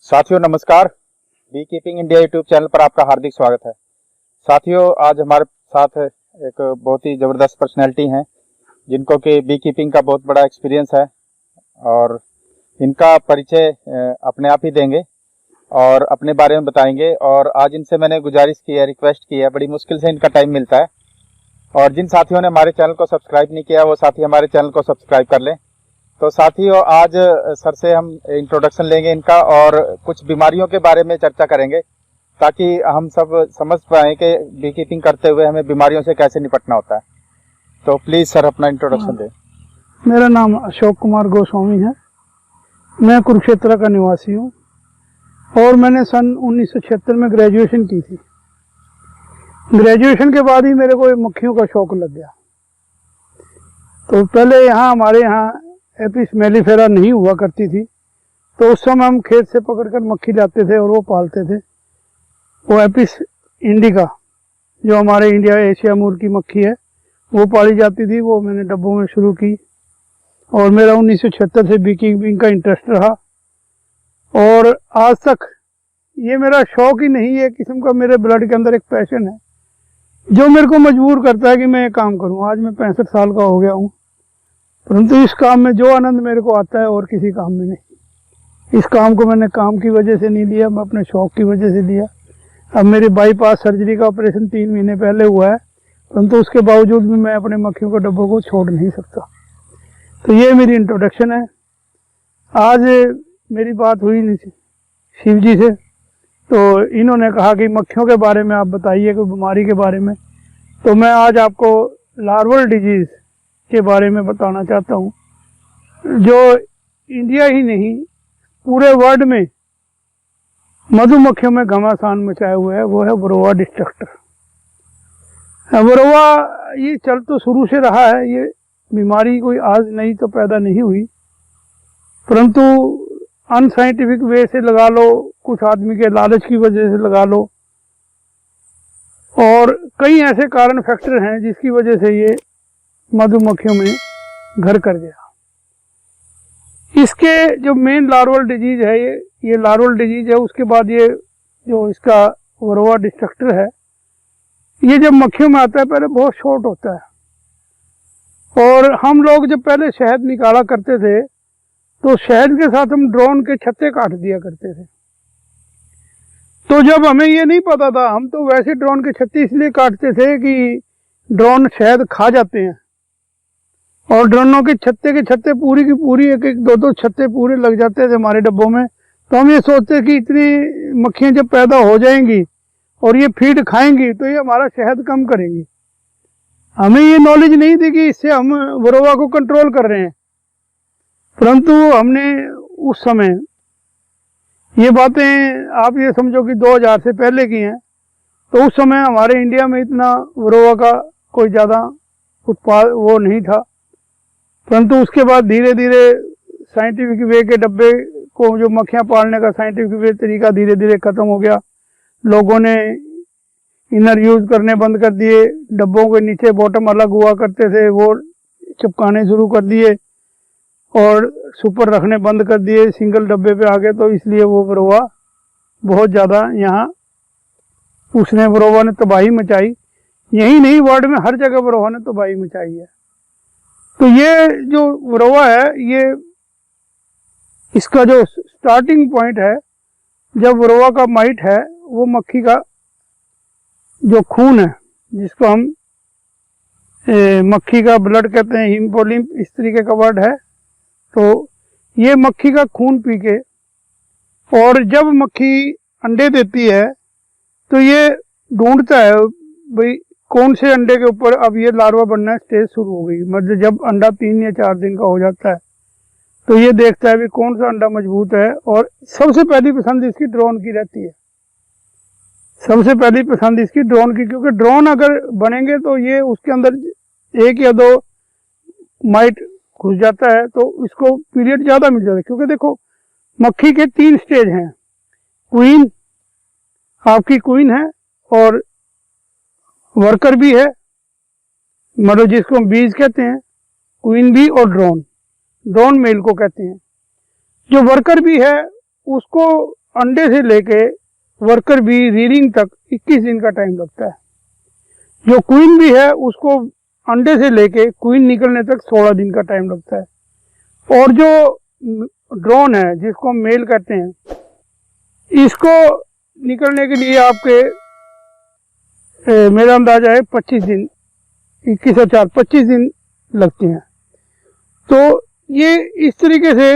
साथियों नमस्कार। Beekeeping India YouTube channel पर आपका हार्दिक स्वागत है। साथियों आज हमारे साथ एक बहुत ही ज़बरदस्त पर्सनैलिटी हैं जिनको कि बी कीपिंग का बहुत बड़ा एक्सपीरियंस है और इनका परिचय अपने आप ही देंगे और अपने बारे में बताएंगे। और आज इनसे मैंने गुजारिश की है, रिक्वेस्ट की है, बड़ी मुश्किल से इनका टाइम मिलता है। और जिन साथियों ने हमारे चैनल को सब्सक्राइब नहीं किया वो साथी हमारे चैनल को सब्सक्राइब कर लें। तो साथियों आज सर से हम इंट्रोडक्शन लेंगे इनका और कुछ बीमारियों के बारे में चर्चा करेंगे ताकि हम सब समझ पाएँ कि बी कीपिंग करते हुए हमें बीमारियों से कैसे निपटना होता है। तो प्लीज़ सर अपना इंट्रोडक्शन दें। मेरा नाम अशोक कुमार गोस्वामी है। मैं कुरुक्षेत्र का निवासी हूँ और मैंने सन 1976 में ग्रेजुएशन की थी। ग्रेजुएशन के बाद ही मेरे को मक्खियों का शौक लग गया। तो पहले हमारे यहाँ एपिस मेलिफेरा नहीं हुआ करती थी, तो उस समय हम खेत से पकड़कर मक्खी लाते थे और वो पालते थे। वो एपिस इंडिका जो हमारे इंडिया एशिया मूल की मक्खी है वो पाली जाती थी। वो मैंने डब्बों में शुरू की और मेरा 1976 से बी कीपिंग का इंटरेस्ट रहा और आज तक ये मेरा शौक ही नहीं है, किस्म का मेरे ब्लड के अंदर एक पैशन है जो मेरे को मजबूर करता है कि मैं ये काम करूं। आज मैं 65 साल का हो गया हूं, परंतु इस काम में जो आनंद मेरे को आता है और किसी काम में नहीं। इस काम को मैंने काम की वजह से नहीं लिया, मैं अपने शौक की वजह से लिया। अब मेरी बाईपास सर्जरी का ऑपरेशन 3 महीने पहले हुआ है, परंतु उसके बावजूद भी मैं अपने मक्खियों के डब्बों को छोड़ नहीं सकता। तो ये मेरी इंट्रोडक्शन है। आज मेरी बात हुई शिव जी से, तो इन्होंने कहा कि मक्खियों के बारे में आप बताइए कोई बीमारी के बारे में। तो मैं आज आपको लार्वल डिजीज़ के बारे में बताना चाहता हूँ जो इंडिया ही नहीं पूरे वर्ल्ड में मधुमक्खियों में घमासान मचाए हुए है। वो है वरोवा डिस्ट्रक्टर। वरोवा ये चल तो शुरू से रहा है, ये बीमारी कोई आज नहीं तो पैदा नहीं हुई, परंतु अनसाइंटिफिक वे से लगा लो, कुछ आदमी के लालच की वजह से लगा लो, और कई ऐसे कारण फैक्टर हैं जिसकी वजह से ये मधुमक्खियों में घर कर गया। इसके जो मेन लार्वल डिजीज है ये लार्वल डिजीज है। उसके बाद ये जो इसका वरोवा डिस्ट्रक्टर है, ये जब मक्खियों में आता है पहले बहुत शॉर्ट होता है। और हम लोग जब पहले शहद निकाला करते थे तो शहद के साथ हम ड्रोन के छत्ते काट दिया करते थे। तो जब हमें ये नहीं पता था, हम तो वैसे ड्रोन के छत्ते इसलिए काटते थे कि ड्रोन शहद खा जाते हैं और ड्रोनों के छत्ते पूरी की पूरी एक एक दो छत्ते पूरे लग जाते थे हमारे डब्बों में। तो हम ये सोचते कि इतनी मक्खियाँ जब पैदा हो जाएंगी और ये फीड खाएंगी तो ये हमारा शहद कम करेंगी। हमें ये नॉलेज नहीं थी कि इससे हम वरोवा को कंट्रोल कर रहे हैं। परंतु हमने उस समय ये बातें आप ये समझो कि 2000 से पहले की हैं। तो उस समय हमारे इंडिया में इतना वरोवा का कोई ज़्यादा उत्पाद वो नहीं था, परंतु उसके बाद धीरे धीरे साइंटिफिक वे के डब्बे को जो मक्खियाँ पालने का साइंटिफिक वे तरीका धीरे धीरे ख़त्म हो गया। लोगों ने इनर यूज़ करने बंद कर दिए, डब्बों के नीचे बॉटम अलग हुआ करते थे वो चिपकाने शुरू कर दिए और सुपर रखने बंद कर दिए, सिंगल डब्बे पे आ गए। तो इसलिए वो वरोवा बहुत ज़्यादा यहाँ उसने वरोवा ने तबाही मचाई। यही नहीं वर्ल्ड में हर जगह वरोवा ने तबाही मचाई है। तो ये जो वरोवा है ये इसका जो स्टार्टिंग पॉइंट है, जब वरोवा का माइट है वो मक्खी का जो खून है जिसको हम मक्खी का ब्लड कहते हैं, हिमोलिम्फ इस तरीके का वर्ड है। तो ये मक्खी का खून पी के और जब मक्खी अंडे देती है तो ये ढूंढता है भाई कौन से अंडे के ऊपर अब ये लार्वा बनना स्टेज शुरू हो गई। मतलब जब अंडा 3 या 4 दिन का हो जाता है तो ये देखता है भी कौन सा अंडा मजबूत है। और सबसे पहली पसंद इसकी ड्रोन की रहती है, सबसे पहली पसंद इसकी ड्रोन की, क्योंकि ड्रोन अगर बनेंगे तो ये उसके अंदर 1 या 2 माइट घुस जाता है तो इसको पीरियड ज़्यादा मिल जाता है। क्योंकि देखो मक्खी के 3 स्टेज हैं, क्वीन आपकी क्वीन है और वर्कर भी है, मतलब जिसको हम बीज कहते हैं, क्वीन बी और ड्रोन मेल को कहते हैं। जो वर्कर भी है उसको अंडे से लेके वर्कर बी रीडिंग तक 21 दिन का टाइम लगता है। जो क्वीन भी है उसको अंडे से लेके क्वीन निकलने तक 16 दिन का टाइम लगता है। और जो ड्रोन है जिसको हम मेल कहते हैं, इसको निकलने के लिए आपके मेरा अंदाजा है 25 दिन, 21 और 4 25 दिन लगते हैं। तो ये इस तरीके से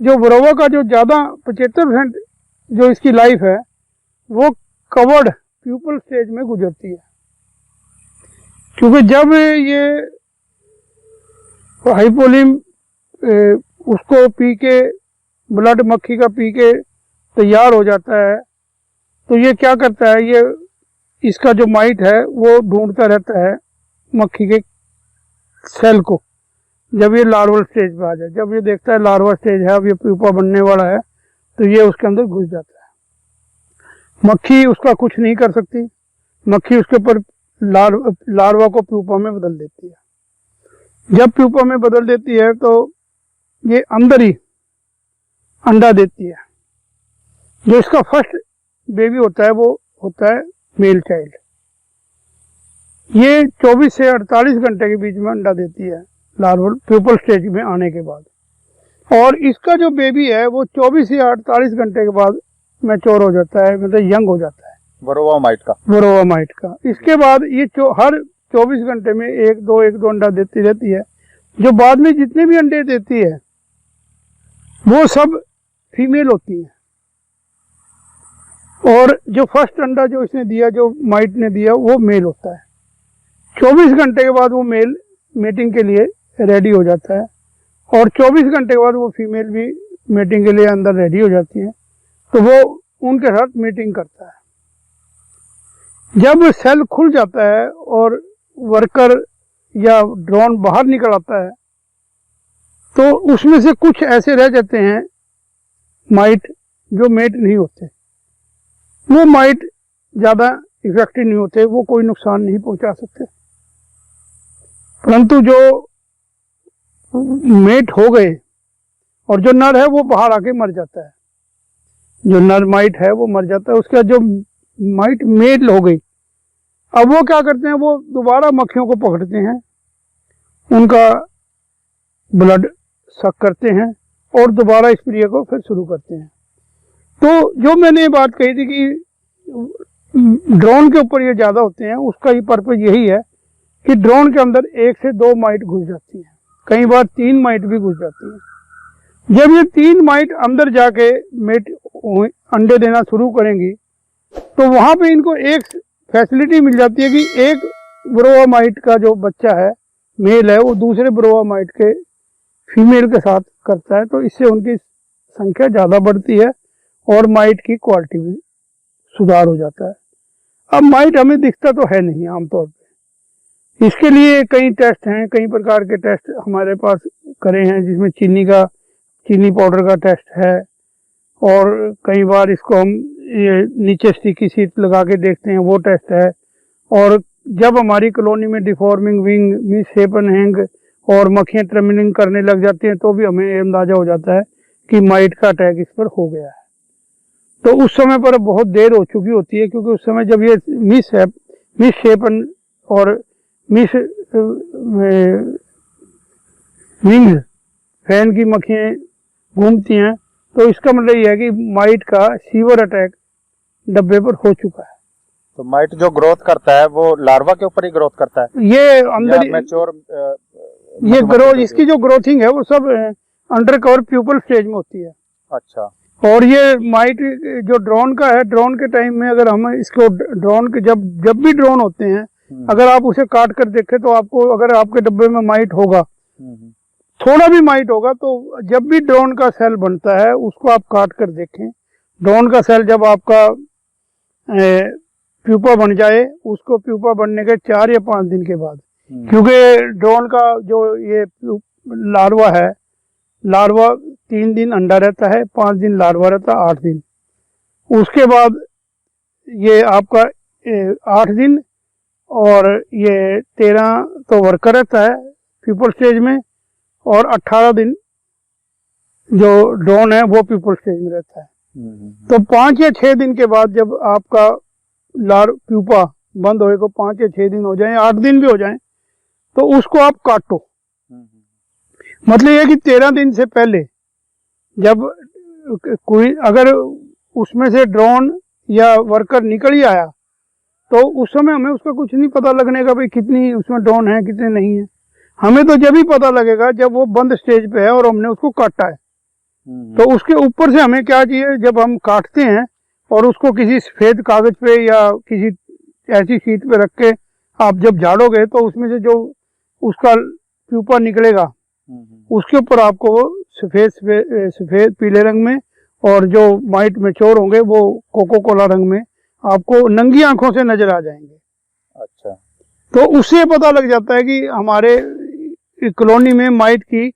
जो वरोवा का जो ज़्यादा 75% जो इसकी लाइफ है वो कवर्ड प्यूपल स्टेज में गुजरती है। क्योंकि जब ये हाइपोलिम उसको पी के, ब्लड मक्खी का पी के तैयार हो जाता है, तो ये क्या करता है, ये इसका जो माइट है वो ढूंढता रहता है मक्खी के सेल को। जब ये लार्वल स्टेज पे आ जाए, जब ये देखता है लार्वा स्टेज है, अब ये प्यूपा बनने वाला है, तो ये उसके अंदर घुस जाता है। मक्खी उसका कुछ नहीं कर सकती, मक्खी उसके ऊपर लार्वा को प्यूपा में बदल देती है। जब प्यूपा में बदल देती है तो ये अंदर ही अंडा देती है। जो इसका फर्स्ट बेबी होता है वो होता है मेल चाइल्ड। ये 24 से 48 घंटे के बीच में अंडा देती है लार्वल प्यूपल स्टेज में आने के बाद। और इसका जो बेबी है वो 24 से 48 घंटे के बाद मैच्योर हो जाता है, मतलब यंग हो जाता है वरोवा माइट का। इसके बाद ये हर 24 घंटे में एक दो अंडा देती रहती है। जो बाद में जितने भी अंडे देती है वो सब फीमेल होती हैं। और जो फर्स्ट अंडा जो इसने दिया, जो माइट ने दिया, वो मेल होता है। 24 घंटे के बाद वो मेल मेटिंग के लिए रेडी हो जाता है और 24 घंटे के बाद वो फीमेल भी मेटिंग के लिए अंदर रेडी हो जाती है, तो वो उनके साथ मीटिंग करता है। जब सेल खुल जाता है और वर्कर या ड्रोन बाहर निकल आता है, तो उसमें से कुछ ऐसे रह जाते हैं माइट जो मेट नहीं होते। वो माइट ज़्यादा इफेक्टिव नहीं होते, वो कोई नुकसान नहीं पहुंचा सकते। परंतु जो मेट हो गए और जो नर है वो बाहर आके मर जाता है, जो नर माइट है वो मर जाता है। उसके बाद जो माइट मेल हो गई, अब वो क्या करते हैं, वो दोबारा मक्खियों को पकड़ते हैं, उनका ब्लड सक करते हैं और दोबारा इस प्रक्रिया को फिर शुरू करते हैं। तो जो मैंने बात कही थी कि ड्रोन के ऊपर ये ज़्यादा होते हैं, उसका ही पर्पज यही है कि ड्रोन के अंदर 1 से 2 माइट घुस जाती हैं, कई बार 3 माइट भी घुस जाती हैं। जब ये 3 माइट अंदर जाके मेट अंडे देना शुरू करेंगी, तो वहाँ पे इनको एक फैसिलिटी मिल जाती है कि एक ब्रोवा माइट का जो बच्चा है, मेल है, वो दूसरे ब्रोवा माइट के फीमेल के साथ करता है, तो इससे उनकी संख्या ज़्यादा बढ़ती है और माइट की क्वालिटी भी सुधार हो जाता है। अब माइट हमें दिखता तो है नहीं आमतौर पे, इसके लिए कई टेस्ट हैं, कई प्रकार के टेस्ट हमारे पास करे हैं, जिसमें चीनी पाउडर का टेस्ट है, और कई बार इसको हम ये नीचे स्टिकी शीट लगा के देखते हैं, वो टेस्ट है। और जब हमारी कॉलोनी में डिफॉर्मिंग विंग, मिसशेपन हैंग और मक्खियाँ ट्रमिनिंग करने लग जाती हैं, तो भी हमें अंदाजा हो जाता है कि माइट का अटैक इस पर हो गया है। तो उस समय पर बहुत देर हो चुकी होती है, क्योंकि उस समय जब ये मिसशेपन और मिस विंग फैन की मक्खियाँ घूमती हैं, तो इसका मतलब ये है कि माइट का सीवर अटैक डब्बे पर हो चुका है। तो माइट जो ग्रोथ करता है वो लार्वा के ऊपर ही ग्रोथ करता है, ये अंदर मैच्योर ये ग्रोथ, इसकी जो ग्रोथिंग है वो सब अंडर कवर प्यूपल स्टेज में होती है। अच्छा। और ये माइट जो ड्रोन का है, ड्रोन के टाइम में अगर हम इसको ड्रोन के जब भी ड्रोन होते हैं, अगर आप उसे काट कर देखें तो आपको, अगर आपके डब्बे में माइट होगा, थोड़ा भी माइट होगा, तो जब भी ड्रोन का सेल बनता है उसको आप काट कर देखें। ड्रोन का सेल जब आपका प्यूपा बन जाए, उसको प्यूपा बनने के 4 या 5 दिन के बाद, क्योंकि ड्रोन का जो ये लार्वा है, लार्वा 3 दिन अंडा रहता है, 5 दिन लार्वा रहता है, 8 दिन। उसके बाद ये आपका 8 दिन और ये 13 तो वर्कर रहता है प्यूपल स्टेज में, और 18 दिन जो ड्रोन है वो प्यूपल स्टेज में रहता है। तो 5 या 6 दिन के बाद जब आपका लार प्यूपा बंद होए को 5 या 6 दिन हो जाए, 8 दिन भी हो जाए, तो उसको आप काटो। मतलब ये कि 13 दिन से पहले जब कोई अगर उसमें से ड्रोन या वर्कर निकल ही आया तो उस समय हमें उसका कुछ नहीं पता लगने का भाई कितनी उसमें ड्रोन है कितने नहीं है। हमें तो जब ही पता लगेगा जब वो बंद स्टेज पे है और हमने उसको काटा है। तो उसके ऊपर से हमें क्या चाहिए, जब हम काटते हैं और उसको किसी सफेद कागज पे या किसी ऐसी शीट पे रख के आप जब झाड़ोगे तो उसमें से जो उसका प्यूपा निकलेगा उसके ऊपर आपको वो सफेद पीले रंग में, और जो माइट मैच्योर होंगे वो कोको कोला रंग में आपको नंगी आंखों से नजर आ जाएंगे। अच्छा, तो उससे पता लग जाता है कि हमारे कॉलोनी में माइट की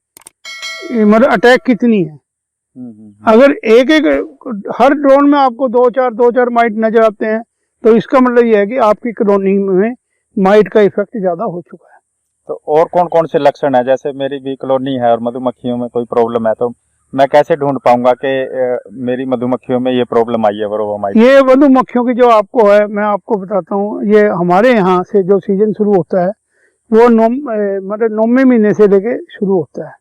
मतलब अटैक कितनी है। अगर एक हर ड्रोन में आपको दो चार माइट नजर आते हैं तो इसका मतलब यह है कि आपकी कॉलोनी में माइट का इफेक्ट ज्यादा हो चुका है। तो और कौन कौन से लक्षण है? जैसे मेरी भी कॉलोनी है और मधुमक्खियों में कोई प्रॉब्लम है तो मैं कैसे ढूंढ पाऊंगा कि मेरी मधुमक्खियों में ये प्रॉब्लम आई है वरोवा माइट? ये मधुमक्खियों की जो आपको है मैं आपको बताता हूँ। ये हमारे यहाँ से जो सीजन शुरू होता है वो मतलब 9वें महीने से लेके शुरू होता है।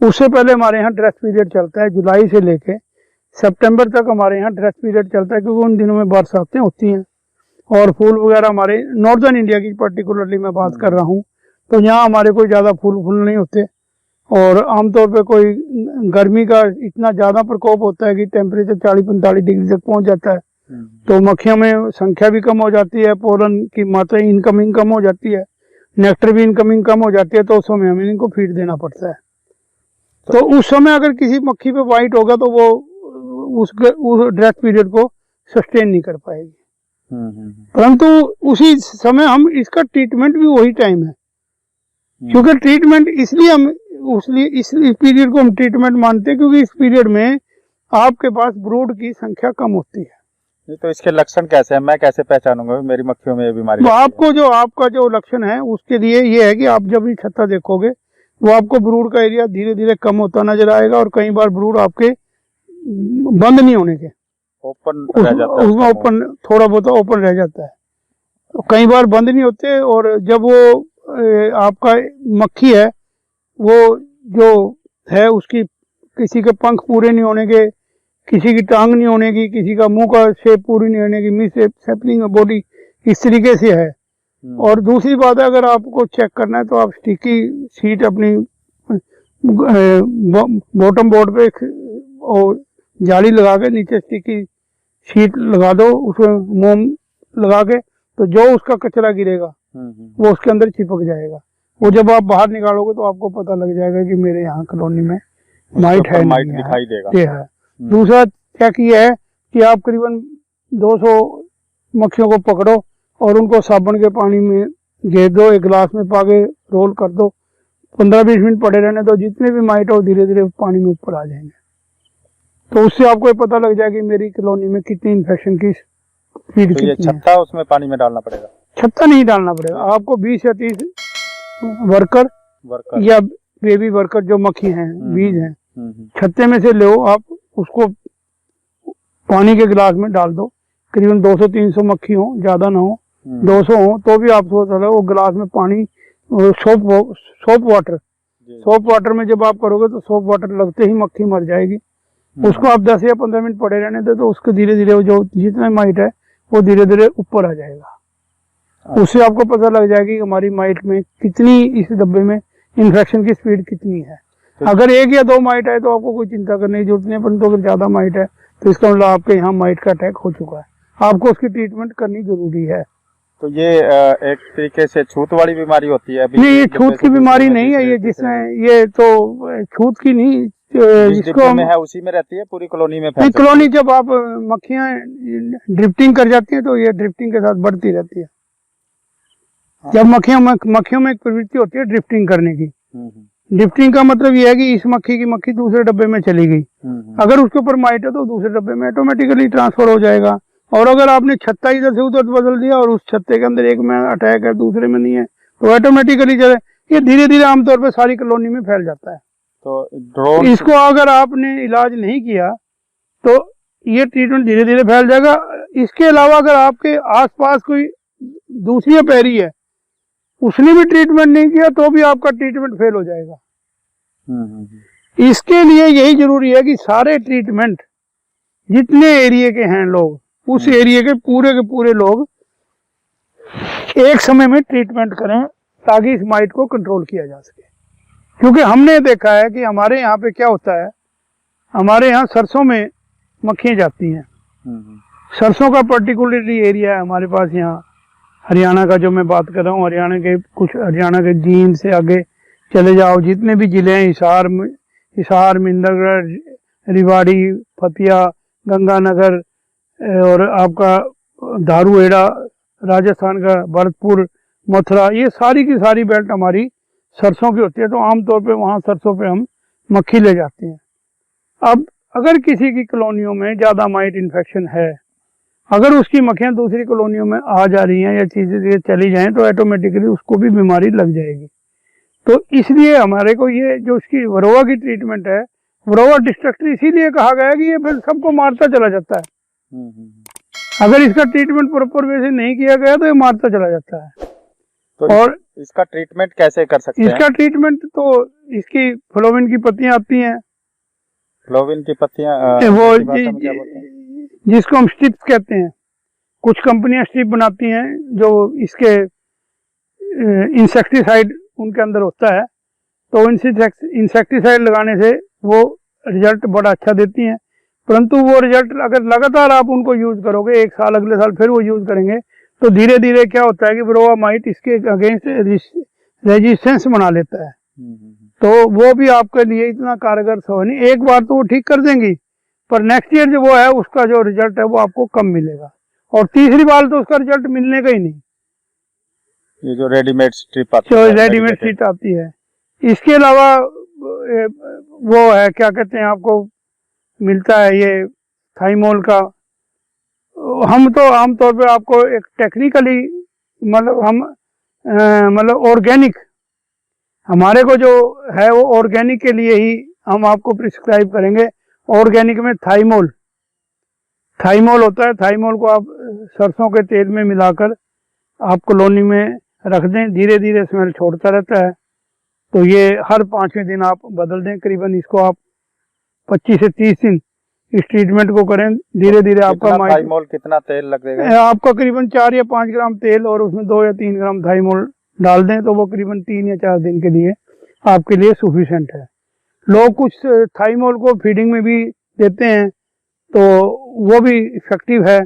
उससे पहले हमारे यहाँ ड्रेस पीरियड चलता है, जुलाई से लेके सितंबर तक हमारे यहाँ ड्रेस पीरियड चलता है, क्योंकि उन दिनों में बरसातें होती हैं और फूल वगैरह हमारे नॉर्दर्न इंडिया की पर्टिकुलरली मैं बात कर रहा हूँ, तो यहाँ हमारे कोई ज़्यादा फूल नहीं होते और आमतौर पे कोई गर्मी का इतना ज़्यादा प्रकोप होता है कि टेम्परेचर 40-45 डिग्री तक पहुँच जाता है। तो मक्खियों में संख्या भी कम हो जाती है, पोलन की मात्रा इनकमिंग कम हो जाती है, नेक्टर भी इनकमिंग कम हो जाती है, तो उस समय हमें इनको फीड देना पड़ता है। तो उस समय अगर किसी मक्खी पे वाइट होगा तो वो उस ड्रेस पीरियड को सस्टेन नहीं कर पाएगी। परंतु उसी समय हम इसका ट्रीटमेंट भी वही टाइम है, क्योंकि ट्रीटमेंट इसलिए हम इस पीरियड को हम ट्रीटमेंट मानते हैं क्योंकि इस पीरियड में आपके पास ब्रूड की संख्या कम होती है। नहीं तो इसके लक्षण कैसे हैं? मैं कैसे पहचानूंगा मेरी मक्खियों में ये बीमारी? तो आपका जो लक्षण है उसके लिए ये है कि आप जब भी छत्ता देखोगे वो आपको ब्रूड का एरिया धीरे धीरे कम होता नजर आएगा और कई बार ब्रूड आपके बंद नहीं होने के ओपन रह जाता है, उसमें ओपन थोड़ा बहुत ओपन रह जाता है, तो कई बार बंद नहीं होते। और जब वो आपका मक्खी है वो जो है उसकी किसी के पंख पूरे नहीं होने के, किसी की टांग नहीं होने की, किसी का मुंह का शेप पूरी नहीं होने की, मिस सेपलिंग बॉडी इस तरीके से है। और दूसरी बात है, अगर आपको चेक करना है तो आप स्टिकी शीट अपनी बॉटम बोर्ड पे और जाली लगा के नीचे स्टिकी शीट लगा दो, उसमें मोम लगा के, तो जो उसका कचरा गिरेगा वो उसके अंदर चिपक जाएगा। वो जब आप बाहर निकालोगे तो आपको पता लग जाएगा कि मेरे यहाँ कॉलोनी में माइट है, माइट दिखाई देगा। ये है। दूसरा चेक ये है कि आप करीबन 200 मक्खियों को पकड़ो और उनको साबुन के पानी में घेर दो, एक गिलास में पाके रोल कर दो, 15-20 मिनट पड़े रहने दो, जितने भी माइट हो धीरे धीरे पानी में ऊपर आ जाएंगे। तो उससे आपको ये पता लग जाएगा कि मेरी कॉलोनी में कितनी इन्फेक्शन की स्पीड तो ये छत्ता उसमें पानी में डालना पड़ेगा? छत्ता नहीं डालना पड़ेगा आपको। 20 या 30 वर्कर या बेबी वर्कर जो मक्खी हैं, बीज हैं, छत्ते में से लो, आप उसको पानी के गिलास में डाल दो। करीबन 200-300 मक्खी हो, ज्यादा ना हो, 200 हो तो भी आप सोच रहे हो वो गिलास में पानी सोप वाटर में जब आप करोगे तो सोप वाटर लगते ही मक्खी मर जाएगी। उसको आप 10 या 15 मिनट पड़े रहने दो, तो उसके धीरे धीरे जो जितना माइट है वो धीरे धीरे ऊपर आ जाएगा। उससे आपको पता लग जाएगा कि हमारी माइट में कितनी, इस डब्बे में इन्फेक्शन की स्पीड कितनी है। अगर 1 या 2 माइट है तो आपको कोई चिंता करने की जरूरत नहीं है, परंतु अगर ज्यादा माइट है तो इसका मतलब आपके यहाँ माइट का अटैक हो चुका है, आपको उसकी ट्रीटमेंट करनी जरूरी है। तो ये एक तरीके से छूत वाली बीमारी होती है? नहीं, ये छूत की बीमारी नहीं है, ये जिसमें ये तो छूत की नहीं, जिसको में है उसी में रहती है, पूरी कॉलोनी में? कॉलोनी जब आप मक्खियां ड्रिफ्टिंग कर जाती हैं तो ये ड्रिफ्टिंग के साथ बढ़ती रहती है। जब मक्खियों में एक प्रवृत्ति होती है ड्रिफ्टिंग करने की। ड्रिफ्टिंग का मतलब ये है कि इस मक्खी की मक्खी दूसरे डब्बे में चली गई, अगर उसके ऊपर माइट है तो दूसरे डब्बे में ऑटोमेटिकली ट्रांसफर हो जाएगा। और अगर आपने छत्ता इधर से उधर बदल दिया और उस छत्ते के अंदर एक में अटैक है दूसरे में नहीं है तो ऑटोमेटिकली चले, ये धीरे धीरे आमतौर पर सारी कॉलोनी में फैल जाता है। तो ड्रोन इसको अगर आपने इलाज नहीं किया तो ये ट्रीटमेंट धीरे धीरे फैल जाएगा। इसके अलावा अगर आपके आसपास कोई दूसरी अपैरी है, उसने भी ट्रीटमेंट नहीं किया तो भी आपका ट्रीटमेंट फेल हो जाएगा। इसके लिए यही जरूरी है कि सारे ट्रीटमेंट जितने एरिया के हैं लोग, उस एरिया के पूरे लोग एक समय में ट्रीटमेंट करें ताकि इस माइट को कंट्रोल किया जा सके। क्योंकि हमने देखा है कि हमारे यहाँ पे क्या होता है, हमारे यहाँ सरसों में मक्खियाँ जाती हैं। सरसों का पर्टिकुलरली एरिया है हमारे पास यहाँ, हरियाणा का जो मैं बात कर रहा हूँ, हरियाणा के जींद से आगे चले जाओ, जितने भी जिले हैं, हिसार, मिंदरगढ़, रिवाड़ी, फतिया, गंगानगर और आपका धारूहेड़ा, राजस्थान का भरतपुर, मथुरा, ये सारी की सारी बेल्ट हमारी सरसों की होती है। तो आमतौर पे वहाँ सरसों पे हम मक्खी ले जाते हैं। अब अगर किसी की कॉलोनियों में ज़्यादा माइट इन्फेक्शन है, अगर उसकी मक्खियाँ दूसरी कॉलोनियों में आ जा रही हैं या चीज़ें चली जाएं तो ऑटोमेटिकली उसको भी बीमारी लग जाएगी। तो इसलिए हमारे को ये जो इसकी वरोवा की ट्रीटमेंट है, वरोवा डिस्ट्रक्टर इसीलिए कहा गया है कि ये फिर सबको मारता चला जाता है। अगर इसका ट्रीटमेंट प्रॉपर वे से नहीं किया गया तो ये मारता चला जाता है। तो और इसका ट्रीटमेंट कैसे कर सकते हैं? इसका ट्रीटमेंट तो इसकी फ्लोविन की पत्तियां आती हैं, फ्लोविन की पत्तियां, वो जिसको हम स्ट्रिप्स कहते हैं। कुछ कंपनियां स्ट्रिप बनाती हैं जो इसके इंसेक्टिसाइड उनके अंदर होता है, तो इंसेक्टिसाइड लगाने से वो रिजल्ट बड़ा अच्छा देती हैं। परंतु वो रिजल्ट अगर लगातार आप उनको यूज करोगे, एक साल अगले साल फिर वो यूज करेंगे, तो धीरे धीरे क्या होता है कि वरोवा माइट इसके अगेंस्ट रेजिस्टेंस बना लेता है। तो वो भी आपके लिए इतना कारगर हो नहीं। एक बार तो वो ठीक कर देंगी, पर नेक्स्ट ईयर जो वो है उसका जो रिजल्ट है वो आपको कम मिलेगा, और तीसरी बार तो उसका रिजल्ट मिलने का ही नहीं। ये जो रेडीमेड स्ट्रिप आती है। इसके अलावा वो है, क्या कहते हैं, आपको मिलता है ये थाइमोल का। हम तो आमतौर पे आपको एक टेक्निकली मतलब ऑर्गेनिक, हमारे को जो है वो ऑर्गेनिक के लिए ही हम आपको प्रिस्क्राइब करेंगे। ऑर्गेनिक में थाइमोल होता है। थाइमोल को आप सरसों के तेल में मिलाकर आप कॉलोनी में रख दें, धीरे धीरे स्मेल छोड़ता रहता है। तो ये हर 5वें दिन आप बदल दें। करीबन इसको आप 25 से 30 दिन इस ट्रीटमेंट को करें, धीरे धीरे आपका थाइमोल कितना तेल लगेगा? आपका करीबन 4 या 5 ग्राम तेल और उसमें 2 या 3 ग्राम थाइमोल डाल दें, तो वो करीबन 3 या 4 दिन के लिए आपके लिए सफिशिएंट है। लोग कुछ थाइमोल को फीडिंग में भी देते हैं, तो वो भी इफेक्टिव है।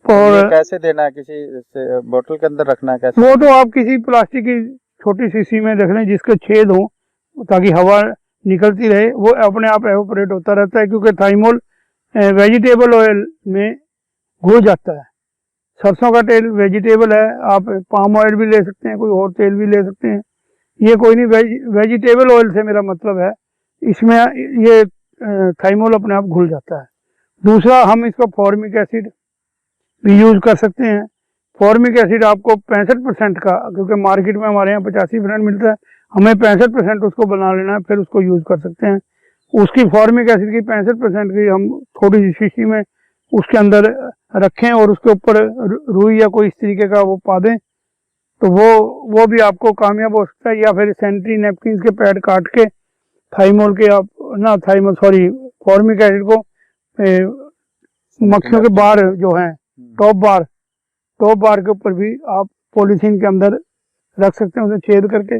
और कैसे देना है? किसी बोतल के अंदर रखना है कैसे? वो तो आप किसी प्लास्टिक की छोटी शीशी में रख लें जिसके छेद हो, ताकि हवा निकलती रहे, वो अपने आप एवोपरेट होता रहता है। क्योंकि थाइमोल वेजिटेबल ऑयल में घुल जाता है। सरसों का तेल वेजिटेबल है, आप पाम ऑयल भी ले सकते हैं, कोई और तेल भी ले सकते हैं, ये कोई नहीं, वेजिटेबल ऑयल से मेरा मतलब है। इसमें ये थाइमोल अपने आप घुल जाता है। दूसरा, हम इसका फॉर्मिक एसिड भी यूज कर सकते हैं। फॉर्मिक एसिड आपको 65% का, क्योंकि मार्केट में हमारे यहाँ 85% मिलता है, हमें 65% उसको बना लेना है, फिर उसको यूज कर सकते हैं। उसकी फॉर्मिक एसिड की 65% की हम थोड़ी सी शीशी में उसके अंदर रखें और उसके ऊपर रुई या कोई इस तरीके का वो पा दें, तो वो भी आपको कामयाब हो सकता है। या फिर सैनिटरी नैपकिन के पैड काट के थाइमोल के आप फॉर्मिक एसिड को मक्खियों के बार जो हैं, टॉप बार के ऊपर भी आप पॉलीथीन के अंदर रख सकते हैं, उसे छेद करके,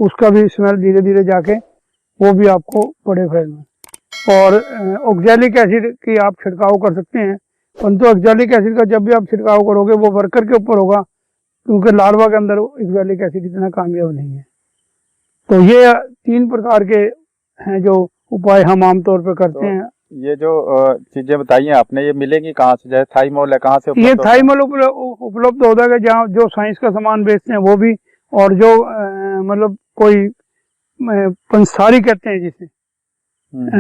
उसका भी स्मेल धीरे धीरे जाके वो भी आपको बड़े फायदे में। और ऑक्जेलिक एसिड की आप छिड़काव कर सकते हैं, परंतु ऑक्जेलिक एसिड का जब भी आप छिड़काव करोगे वो वर्कर के ऊपर होगा, क्योंकि लार्वा के अंदर ऑक्जेलिक एसिड इतना कामयाब नहीं है। तो ये 3 प्रकार के हैं जो उपाय हम आमतौर पर करते हैं। ये जो चीजें बताई हैं आपने, ये मिलेंगी कहाँ से? जैसे थाइमोल है, कहाँ से ये थाइमोल उपलब्ध होता है जहाँ जो साइंस का सामान बेचते हैं वो भी, और जो मतलब कोई पंसारी कहते हैं जिसे,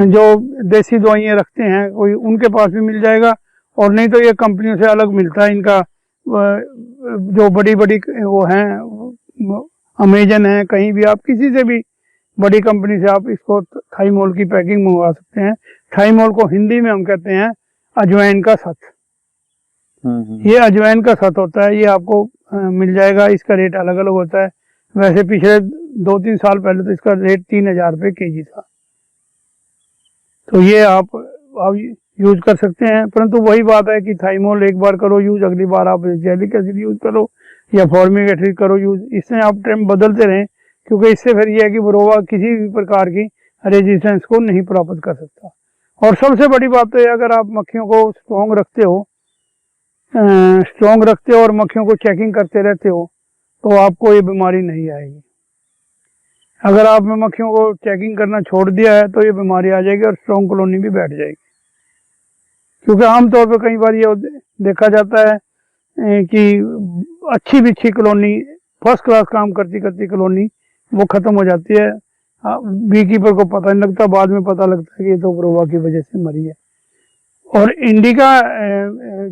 जो देसी दवाइयाँ रखते हैं कोई, उनके पास भी मिल जाएगा। और नहीं तो ये कंपनियों से अलग मिलता है। इनका जो बड़ी वो हैं, अमेजन है, कहीं भी आप किसी से भी बड़ी कंपनी से आप इसको थाइमोल की पैकिंग मंगवा सकते हैं। थाइमोल को हिंदी में हम कहते हैं अजवाइन का सत। ये अजवाइन का सत होता है, ये आपको मिल जाएगा। इसका रेट अलग अलग होता है। वैसे पिछले 2-3 साल पहले तो इसका रेट 3000 रुपये केजी था। तो ये आप यूज कर सकते हैं। परंतु वही बात है कि थाइमोल एक बार करो यूज, अगली बार आप जैलिक एसिड यूज करो या फॉर्मिक एसिड करो यूज। इससे आप टाइम बदलते रहें, क्योंकि इससे फिर यह है कि वरोवा किसी भी प्रकार की रेजिस्टेंस को नहीं प्राप्त कर सकता। और सबसे बड़ी बात तो है, अगर आप मक्खियों को स्ट्रॉन्ग रखते हो और मक्खियों को चेकिंग करते रहते हो तो आपको ये बीमारी नहीं आएगी। अगर आपने मक्खियों को चेकिंग करना छोड़ दिया है तो ये बीमारी आ जाएगी और स्ट्रॉन्ग कॉलोनी भी बैठ जाएगी। क्योंकि आमतौर पर कई बार ये देखा जाता है कि अच्छी बिच्छी कॉलोनी, फर्स्ट क्लास काम करती करती कॉलोनी वो खत्म हो जाती है। बी कीपर को पता नहीं लगता, बाद में पता लगता है कि ये तो वरोवा की वजह से मरी है। और इंडिका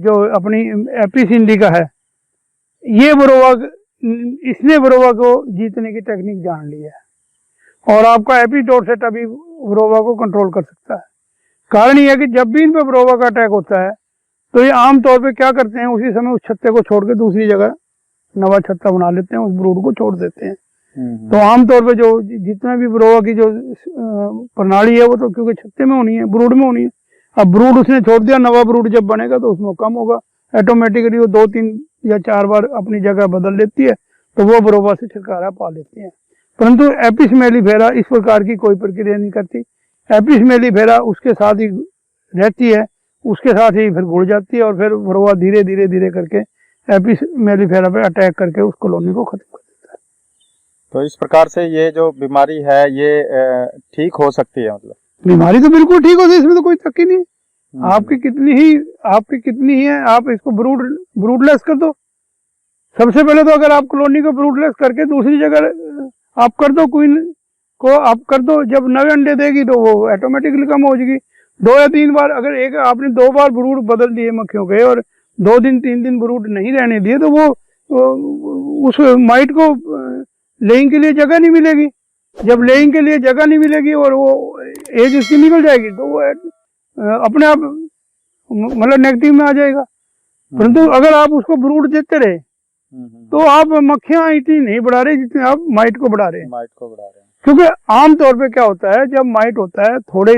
जो अपनी एपिस इंडिका है, ये इसने वरोवा को जीतने की टेक्निक जान ली है और आपका एपिडोर्सेट अभी वरोवा को कंट्रोल कर सकता है। कारण यह है कि जब भी इन पे वरोवा का अटैक होता है तो ये आमतौर पे क्या करते हैं, उसी समय उस छत्ते को छोड़ के दूसरी जगह नवा छत्ता बना लेते हैं, उस ब्रूड को छोड़ देते हैं। तो आमतौर पे जो जितना भी वरोवा की जो प्रणाली है वो तो क्योंकि छत्ते में होनी है, ब्रूड में होनी है। अब ब्रूड उसने छोड़ दिया, नवा ब्रूड जब बनेगा तो उसमें कम होगा, ऑटोमेटिकली वो 2-3 या 4 बार अपनी जगह बदल लेती है, तो वो वरोवा से छुटकारा पा लेती है। परंतु एपिस मेलिफेरा इस प्रकार की कोई प्रक्रिया नहीं करती। एपिस मेलिफेरा उसके साथ ही रहती है, उसके साथ ही फिर घुल जाती है और फिर वरोवा धीरे धीरे धीरे करके एपिस मेलिफेरा पे अटैक करके उस कॉलोनी को खत्म कर देता है। तो इस प्रकार से ये जो बीमारी है ये ठीक हो सकती है? मतलब बीमारी तो बिल्कुल ठीक होती है, इसमें तो कोई शक ही नहीं। आपकी कितनी ही है, आप इसको ब्रूडलेस कर दो। सबसे पहले तो अगर आप कॉलोनी को ब्रूडलेस करके दूसरी जगह आप कर दो, क्वीन को आप कर दो, जब नए अंडे देगी तो वो ऑटोमेटिकली कम हो जाएगी। 2 या 3 बार, अगर आपने 2 बार ब्रूड बदल दिए मक्खियों के और 2 दिन 3 दिन ब्रूड नहीं रहने दिए तो वो उस माइट को लेइंग के लिए जगह नहीं मिलेगी। जब लेइंग के लिए जगह नहीं मिलेगी और वो एज उसकी निकल जाएगी तो वो अपने आप मतलब नेगेटिव में आ जाएगा। परंतु अगर आप उसको ब्रूड देते रहे तो आप मक्खियां इतनी नहीं बढ़ा रहे जितने आप माइट को बढ़ा रहे हैं। क्योंकि आमतौर पे क्या होता है, जब माइट होता है, थोड़े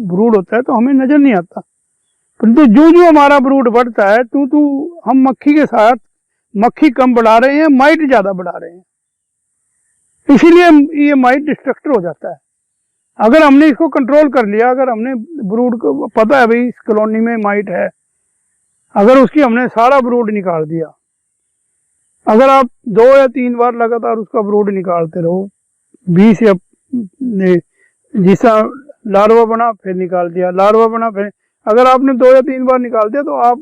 ब्रूड होता है तो हमें नजर नहीं आता, परंतु जो हमारा ब्रूड बढ़ता है तो हम मक्खी के साथ मक्खी कम बढ़ा रहे हैं, माइट ज्यादा बढ़ा रहे हैं, इसीलिए ये माइट डिस्ट्रक्टर हो जाता है। अगर हमने इसको कंट्रोल कर लिया, अगर हमने ब्रूड को पता है भाई इस कॉलोनी में माइट है, अगर उसकी हमने सारा ब्रूड निकाल दिया, अगर आप 2 या 3 बार लगातार उसका ब्रूड निकालते रहो, 20 या जिसका लार्वा बना फिर निकाल दिया, लार्वा बना फिर, अगर आपने 2 या 3 बार निकाल दिया तो आप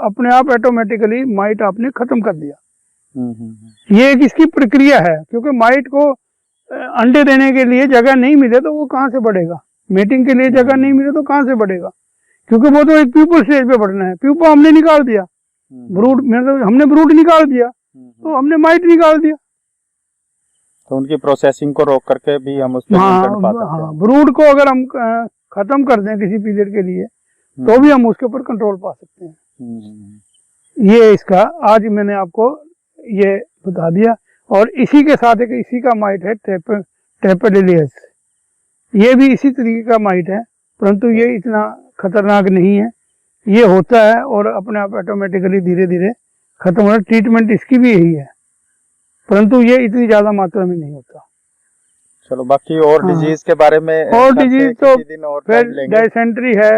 अपने आप ऑटोमेटिकली माइट आपने खत्म कर दिया। ये एक इसकी प्रक्रिया है, क्योंकि माइट को अंडे देने के लिए जगह नहीं मिले तो वो कहाँ से बढ़ेगा, मेटिंग के लिए जगह नहीं मिले तो कहाँ से बढ़ेगा, क्योंकि वो तो एक प्यूपल स्टेज पे बढ़ना है। प्यूपा हमने निकाल दिया, ब्रूड मतलब हमने ब्रूड निकाल दिया तो हमने माइट निकाल दिया। तो उनकी प्रोसेसिंग को रोक करके भी हम उस पर नियंत्रण पा सकते हैं। ब्रूड को अगर हम खत्म कर दें किसी पीरियड के लिए तो भी हम उसके ऊपर कंट्रोल पा सकते हैं। ये इसका आज मैंने आपको ये बता दिया। और इसी के साथ एक इसी का माइट है ट्रेपेडिलियस, ये भी इसी तरीके का माइट है, परंतु ये इतना खतरनाक नहीं है। ये होता है और अपने आप ऑटोमेटिकली धीरे धीरे खत्म हो रहा है। ट्रीटमेंट इसकी भी यही है, परंतु ये इतनी ज्यादा मात्रा में नहीं होता। चलो बाकी और डिजीज के बारे में और डिजीज तो फिर डायसेंट्री है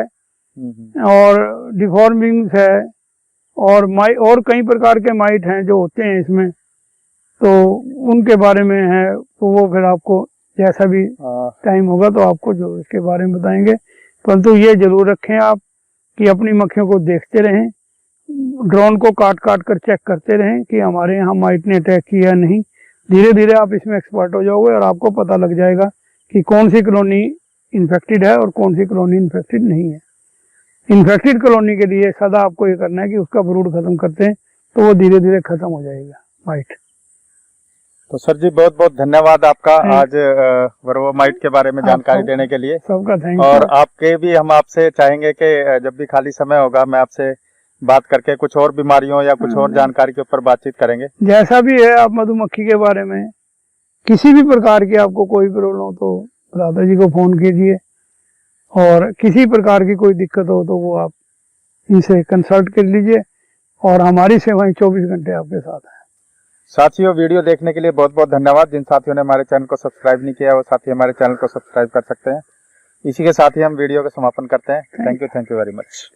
और डिफॉर्मिंग्स है और कई प्रकार के माइट हैं जो होते हैं इसमें, तो उनके बारे में है, तो वो फिर आपको जैसा भी टाइम होगा तो आपको जो इसके बारे में बताएंगे। परंतु ये जरूर रखें आप कि अपनी मक्खियों को देखते रहें, ड्रोन को काट काट कर चेक करते रहें कि हमारे यहाँ माइट ने अटैक किया नहीं। धीरे धीरे आप इसमें एक्सपर्ट हो जाओगे और आपको पता लग जाएगा कि कौन सी कॉलोनी इन्फेक्टेड है और कौन सी कॉलोनी इन्फेक्टेड नहीं है। इन्फेक्टेड कॉलोनी के लिए सदा आपको ये करना है कि उसका ब्रूड खत्म करते हैं तो वो धीरे धीरे खत्म हो जाएगा माइट। तो सर जी बहुत बहुत धन्यवाद आपका आज वर्वोमाइट के बारे में जानकारी देने के लिए। सबका थैंक और आपके भी हम आपसे चाहेंगे कि जब भी खाली समय होगा मैं आपसे बात करके कुछ और बीमारियों या कुछ और जानकारी के ऊपर बातचीत करेंगे। जैसा भी है आप मधुमक्खी के बारे में किसी भी प्रकार की आपको कोई प्रॉब्लम हो तो राधा जी को फोन कीजिए, और किसी प्रकार की कोई दिक्कत हो तो वो आप इनसे कंसल्ट कर लीजिए, और हमारी सेवाएं 24 घंटे आपके साथ हैं। साथियों वीडियो देखने के लिए बहुत बहुत धन्यवाद। जिन साथियों ने हमारे चैनल को सब्सक्राइब नहीं किया वो साथी हमारे चैनल को सब्सक्राइब कर सकते हैं। इसी के साथ ही हम वीडियो का समापन करते हैं। Thank you very much.